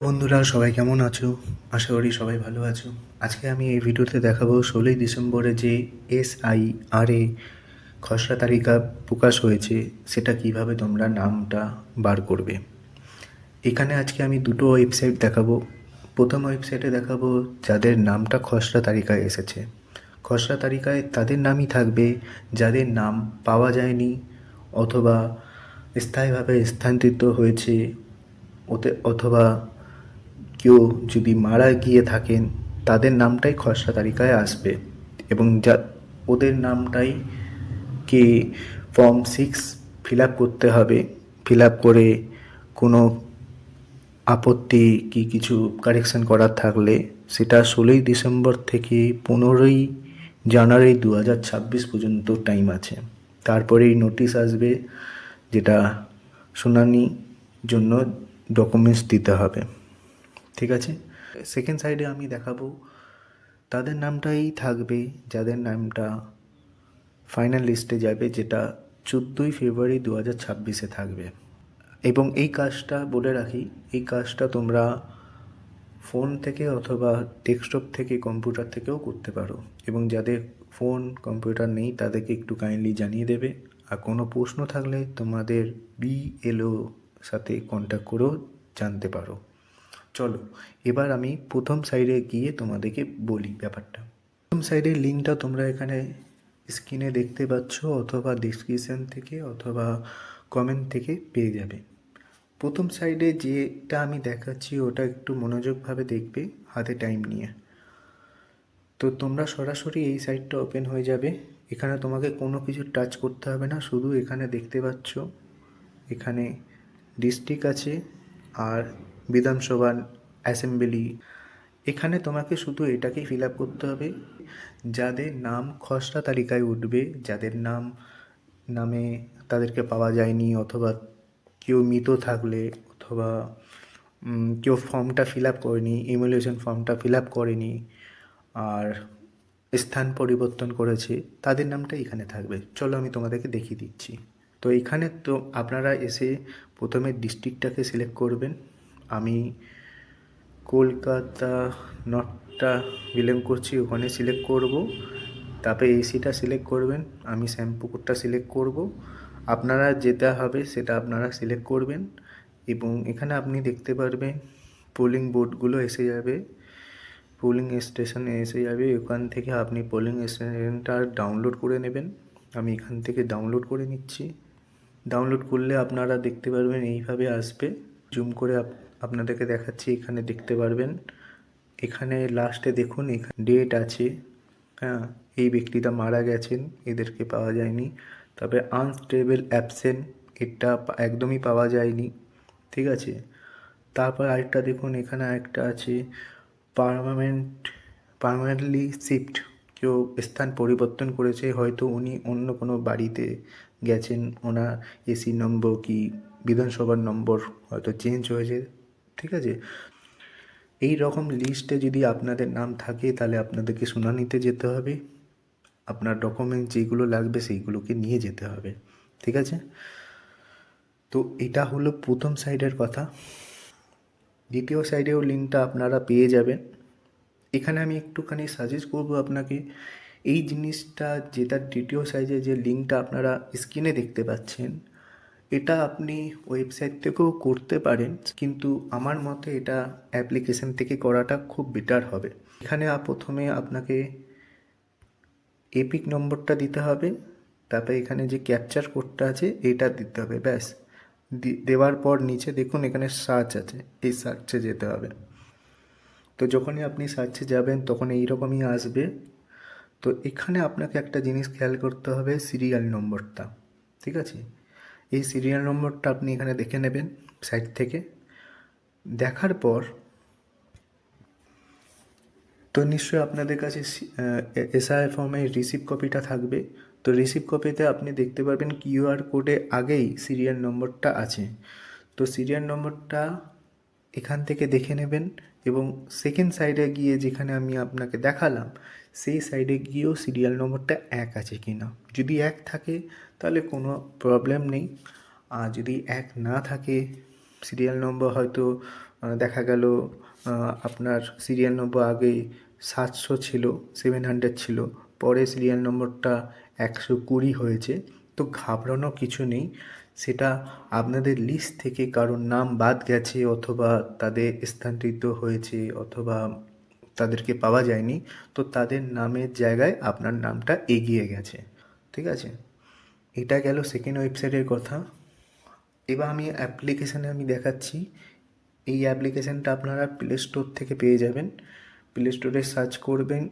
বন্ধুরা সবাই কেমন আছো? আশা করি সবাই ভালো আছো। আজকে আমি এই ভিডিওতে দেখাবো 16ই ডিসেম্বরে যে SIR খসড়া তালিকা প্রকাশ হয়েছে সেটা কিভাবে তোমরা নামটা বার করবে। এখানে আজকে আমি দুটো ওয়েবসাইট দেখাবো। প্রথম ওয়েবসাইটে দেখাবো যাদের নামটা খসড়া তালিকায় এসেছে। খসড়া তালিকায় তাদের নামই থাকবে যাদের নাম পাওয়া যায়নি অথবা স্থায়ীভাবে স্থানান্তরিত হয়েছে অথবা কেউ যদি মারা গিয়ে থাকেন তাদের নামটাই খসড়া তালিকায় আসবে এবং ওদের নামটাই কে ফর্ম 6 ফিল আপ করতে হবে। ফিল আপ করে কোনো আপত্তি কি কিছু কারেকশন করার থাকলে সেটা 16ই ডিসেম্বর থেকে 15ই জানুয়ারি 2026 পর্যন্ত টাইম আছে। তারপরেই নোটিশ আসবে যেটা শুনানির জন্য ডকুমেন্টস দিতে হবে। ঠিক আছে। সেকেন্ড সাইডে আমি দেখাবো তাদের নামটাই থাকবে যাদের নামটা ফাইনাল লিস্টে যাবে, যেটা 14ই ফেব্রুয়ারি 2026-এ থাকবে। এবং এই কাজটা বলে রাখি, এই কাজটা তোমরা ফোন থেকে অথবা ডেস্কটপ থেকে কম্পিউটার থেকেও করতে পারো এবং যাদের ফোন কম্পিউটার নেই তাদেরকে একটু কাইন্ডলি জানিয়ে দেবে। আর কোনো প্রশ্ন থাকলে তোমাদের BLO সাথে কন্ট্যাক্ট করেও জানতে পারো। চলো এবার আমি প্রথম সাইডে গিয়ে তোমাদেরকে বলি ব্যাপারটা। প্রথম সাইডের লিঙ্কটা তোমরা এখানে স্ক্রিনে দেখতে পাচ্ছ অথবা ডেসক্রিপশন থেকে অথবা কমেন্ট থেকে পেয়ে যাবে। প্রথম সাইডে যেটা আমি দেখাচ্ছি ওটা একটু মনোযোগভাবে দেখবে, হাতে টাইম নিয়ে। তো তোমরা সরাসরি এই সাইটটা ওপেন হয়ে যাবে। এখানে তোমাকে কোনো কিছু টাচ করতে হবে না, শুধু এখানে দেখতে পাচ্ছ এখানে ডিস্ট্রিক্ট আছে আর বিধানসভা অ্যাসেম্বলি। এখানে তোমাকে শুধু এটাকেই ফিল আপ করতে হবে। যাদের নাম খসড়া তালিকায় উঠবে, যাদের নামে তাদেরকে পাওয়া যায়নি অথবা কেউ মৃত থাকলে অথবা কেউ ফর্মটা ফিল আপ করেনি, ইমুলেশন ফর্মটা ফিল আপ করেনি আর স্থান পরিবর্তন করেছে, তাদের নামটা এখানে থাকবে। চলো আমি তোমাদেরকে দেখিয়ে দিচ্ছি। তো এখানে তো আপনারা এসে প্রথমে ডিস্ট্রিক্টটাকে সিলেক্ট করবেন। আমি কলকাতা নর্থটা বিলং করছি, ওখানে সিলেক্ট করব। তারপরে এসিটা সিলেক্ট করবেন, আমি শ্যামপুকুরটা সিলেক্ট করব। আপনারা যেটা হবে সেটা আপনারা সিলেক্ট করবেন এবং এখানে আপনি দেখতে পারবেন পোলিং বুথগুলো এসে যাবে, পোলিং স্টেশনে এসে যাবে। ওখান থেকে আপনি পোলিং স্টেশনটা ডাউনলোড করে নেবেন। আমি এখান থেকে ডাউনলোড করে নিচ্ছি। ডাউনলোড করলে আপনারা দেখতে পারবেন এইভাবে আসবে। জুম করে আপনাদেরকে দেখাচ্ছি, এখানে দেখতে পারবেন। এখানে লাস্টে দেখুন এখানে ডেট আছে। হ্যাঁ, এই ব্যক্তিটা মারা গেছেন, এদেরকে পাওয়া যায়নি। তবে আনস্টেবল অ্যাবসেন্ট এটা একদমই পাওয়া যায়নি। ঠিক আছে। তারপর আরেকটা দেখুন, এখানে আরেকটা আছে পার্মানেন্টলি শিফট। কেউ স্থান পরিবর্তন করেছে, হয়তো উনি অন্য কোনো বাড়িতে গেছেন, ওনার এসি নম্বর কি বিধানসভার নম্বর হয়তো চেঞ্জ হয়েছে। ঠিক আছে। এই রকম লিস্টে যদি আপনাদের নাম থাকে তাহলে আপনাদেরকে শুনানিতে যেতে হবে। আপনার ডকুমেন্ট যেগুলো লাগবে সেইগুলোকে নিয়ে যেতে হবে। ঠিক আছে। তো এটা হলো প্রথম সাইডের কথা। দ্বিতীয় সাইডেও লিঙ্কটা আপনারা পেয়ে যাবেন। এখানে আমি একটুখানি সাজেস্ট করবো আপনাকে, এই জিনিসটা যেটা দ্বিতীয় সাইজে যে লিঙ্কটা আপনারা স্ক্রিনে দেখতে পাচ্ছেন, এটা আপনি ওয়েবসাইট থেকেও করতে পারেন, কিন্তু আমার মতে এটা অ্যাপ্লিকেশন থেকে করাটা খুব বেটার হবে। এখানে প্রথমে আপনাকে এপিক নম্বরটা দিতে হবে, তারপরে এখানে যে ক্যাপচার কোডটা আছে এটা দিতে হবে, ব্যাস। দেওয়ার পর নিচে দেখুন এখানে সার্চ আছে, এই সার্চে যেতে হবে। তো যখনই আপনি সার্চে যাবেন তখন এই রকমই আসবে। তো এখানে আপনাকে একটা জিনিস খেয়াল করতে হবে, সিরিয়াল নম্বরটা। ঠিক আছে। এই সিরিয়াল নম্বরটা আপনি এখানে দেখে নেবেন সাইট থেকে। দেখার পর তো নিশ্চয়ই আপনাদের কাছে SIR ফর্মের রিসিপ্ট কপিটা থাকবে। তো রিসিপ্ট কপিতে আপনি দেখতে পারবেন QR কোডে আগেই সিরিয়াল নম্বরটা আছে। তো সিরিয়াল নম্বরটা এখান থেকে দেখে নেবেন এবং সেকেন্ড সাইডে গিয়ে যেখানে আমি আপনাকে দেখালাম সেই সাইডে গিয়েও সিরিয়াল নম্বরটা 1 আছে কি না। যদি 1 থাকে তাহলে কোনো প্রবলেম নেই, আর যদি 1 না থাকে সিরিয়াল নম্বর হয়তো দেখা গেল আপনার সিরিয়াল নম্বর আগে 700 ছিল, 700 ছিল, পরে সিরিয়াল নম্বরটা 120 হয়েছে। তো ঘাবড়ানোর কিছু নেই, সেটা আপনাদের লিস্ট থেকে কারোর নাম বাদ গেছে, অথবা তাদের স্থানান্তরিত হয়েছে, অথবা তাদেরকে পাওয়া যায়নি, তো তাদের নামের জায়গায় আপনার নামটা এগিয়ে গেছে। ঠিক আছে, এটা গেল সেকেন্ড ওয়েবসাইটের কথা। এবার আমি দেখাচ্ছি। এই অ্যাপ্লিকেশানটা আপনারা প্লে স্টোর থেকে পেয়ে যাবেন। প্লে স্টোরে সার্চ করবেন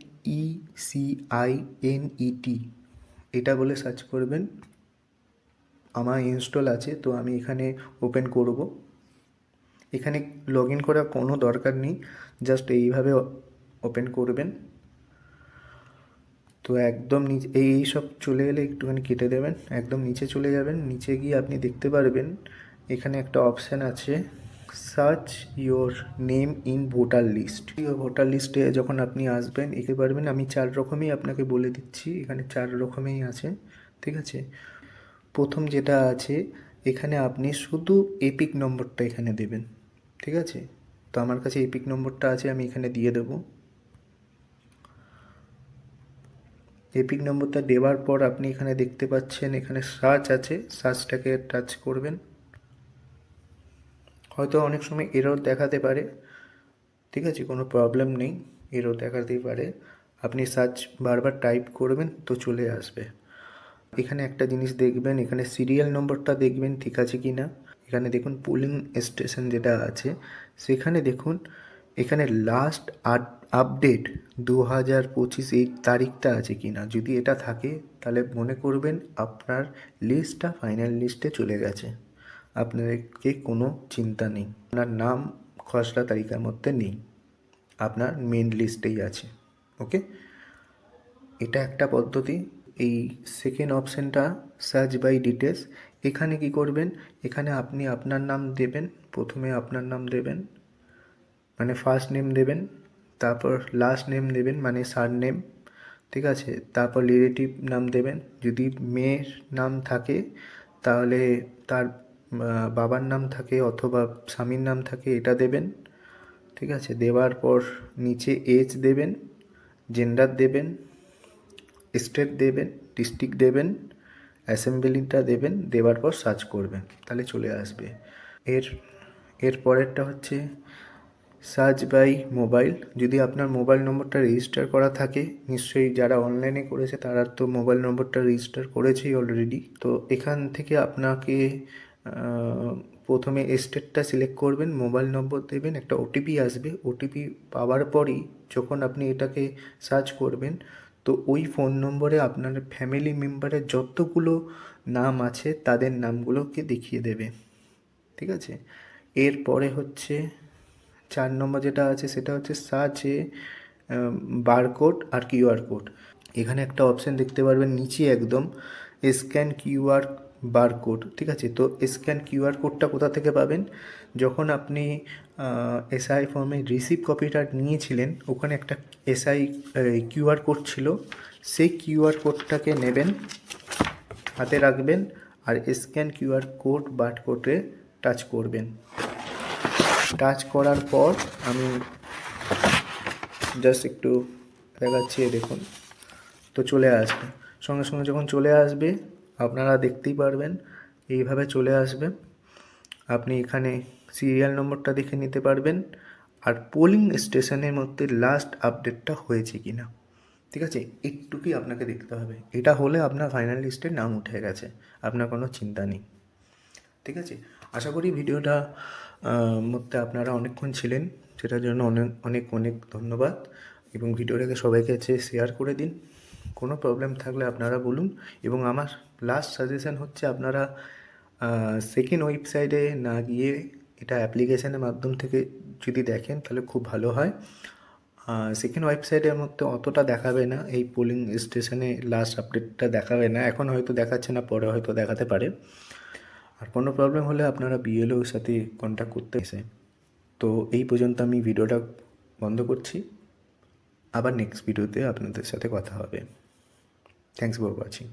ECINET, এটা বলে সার্চ করবেন। আমার ইনস্টল আছে, তো আমি এখানে ওপেন করব। এখানে লগ ইন করার কোনো দরকার নেই, জাস্ট এইভাবে ওপেন করবেন। তো একদম নিচে এই সব চলে এলে একটুখানি কেটে দেবেন, একদম নিচে চলে যাবেন। নিচে গিয়ে আপনি দেখতে পারবেন এখানে একটা অপশান আছে, search your name in voter list. Voter লিস্টে যখন আপনি আসবেন এঁকে পারবেন, আমি 4 রকমই আপনাকে বলে দিচ্ছি, এখানে 4 রকমেই আছে। ঠিক আছে, প্রথম যেটা আছে এখানে আপনি শুধু এপিক নম্বরটা এখানে দেবেন। ঠিক আছে, তো আমার কাছে এপিক নম্বরটা আছে, আমি এখানে দিয়ে দেবো। এপিক নম্বরটা দেওয়ার পর আপনি এখানে দেখতে পাচ্ছেন এখানে সার্চ আছে, সার্চটাকে টাচ করবেন। হয়তো অনেক সময় এরর দেখাতে পারে, ঠিক আছে, কোনো প্রবলেম নেই, এরর দেখাতেই পারে। আপনি সার্চ বারবার টাইপ করবেন তো চলে আসবে। এখানে একটা জিনিস দেখবেন, এখানে সিরিয়াল নম্বরটা দেখবেন ঠিক আছে কি না। এখানে দেখুন পোলিং স্টেশন যেটা আছে সেখানে দেখুন এখানে লাস্ট আপডেট 2025 এই তারিখটা আছে কি না। যদি এটা থাকে তাহলে মনে করবেন আপনার লিস্টটা ফাইনাল লিস্টে চলে গেছে, আপনাদেরকে কোনো চিন্তা নেই, আপনার নাম খসড়া তালিকার মধ্যে নেই, আপনার মেন লিস্টেই আছে। ওকে, এটা একটা পদ্ধতি। এই সেকেন্ড অপশানটা সার্চ বাই ডিটেলস, এখানে কি করবেন, এখানে আপনি আপনার নাম দেবেন, প্রথমে আপনার নাম দেবেন মানে ফার্স্ট নেম দেবেন, তারপর লাস্ট নেম দেবেন মানে সারনেম। ঠিক আছে, তারপর রিলেটিভ নাম দেবেন, যদি মেয়ের নাম থাকে তাহলে তার বাবার নাম থাকে অথবা স্বামীর নাম থাকে এটা দেবেন। ঠিক আছে, দেওয়ার পর নিচে এজ দেবেন, জেন্ডার দেবেন, স্টেট দেবেন, ডিস্ট্রিক্ট দেবেন, অ্যাসেম্বলিটা দেবেন, দেওয়ার পর সার্চ করবেন তাহলে চলে আসবে। এর এর পরেরটা হচ্ছে সার্চ বাই মোবাইল। যদি আপনার মোবাইল নম্বরটা রেজিস্টার করা থাকে, নিশ্চয়ই যারা অনলাইনে করেছে তারা তো মোবাইল নম্বরটা রেজিস্টার করেছেই অলরেডি। তো এখান থেকে আপনাকে প্রথমে স্টেটটা সিলেক্ট করবেন, মোবাইল নম্বর দেবেন, একটা ওটিপি আসবে, ওটিপি পাওয়ার পরই যখন আপনি এটাকে সার্চ করবেন তো ওই ফোন নম্বরে আপনার ফ্যামিলি মেম্বারের যতগুলো নাম আছে তাদের নামগুলোকে দেখিয়ে দেবে। ঠিক আছে, এরপরে হচ্ছে 4 নম্বর যেটা আছে সেটা হচ্ছে সার্চে বারকোড আর কিউআর কোড। এখানে একটা অপশান দেখতে পারবেন নিচে একদম, স্ক্যান কিউআর বারকোড। ঠিক আছে, তো স্ক্যান কিউআর কোডটা কোথা থেকে পাবেন, যখন আপনি এসআই ফর্মে রিসিভ কপিটা নিয়েছিলেন ওখানে একটা এসআই কিউআর কোড ছিল, সেই কিউআর কোডটাকে নেবেন, হাতে রাখবেন আর স্ক্যান কিউআর কোড বারকোডে টাচ করবেন। টাচ করার পর আমি জাস্ট একটু দেখাচ্ছি, দেখুন তো চলে আসবে, সঙ্গে সঙ্গে যখন চলে আসবে আপনারা দেখতেই পারবেন এইভাবে চলে আসবে। আপনি এখানে সিরিয়াল নম্বরটা দেখে নিতে পারবেন আর পোলিং স্টেশনের মধ্যে লাস্ট আপডেটটা হয়েছে কি না। ঠিক আছে, একটুকুই আপনাকে দেখতে হবে, এটা হলে আপনার ফাইনাল লিস্টে নাম উঠে গেছে, আপনার কোনো চিন্তা নেই। ঠিক আছে, আশা করি ভিডিওটা মধ্যে আপনারা অনেকক্ষণ ছিলেন, সেটার জন্য অনেক অনেক অনেক ধন্যবাদ। এবং ভিডিওটাকে সবাইকে কাছে শেয়ার করে দিন, কোনো প্রবলেম থাকলে আপনারা বলুন। এবং আমার লাস্ট সাজেশান হচ্ছে আপনারা সেকেন্ড ওয়েবসাইটে না গিয়ে এটা অ্যাপ্লিকেশানের মাধ্যম থেকে যদি দেখেন তাহলে খুব ভালো হয়। সেকেন্ড ওয়েবসাইটের মধ্যে অতটা দেখাবে না, এই পোলিং স্টেশনে লাস্ট আপডেটটা দেখাবে না, এখন হয়তো দেখাচ্ছে না, পরে হয়তো দেখাতে পারে। আর কোনো প্রবলেম হলে আপনারা বিএলওর সাথে কন্ট্যাক্ট করতে এসে। তো এই পর্যন্ত আমি ভিডিওটা বন্ধ করছি, আবার নেক্সট ভিডিওতে আপনাদের সাথে কথা হবে। Thanks for watching.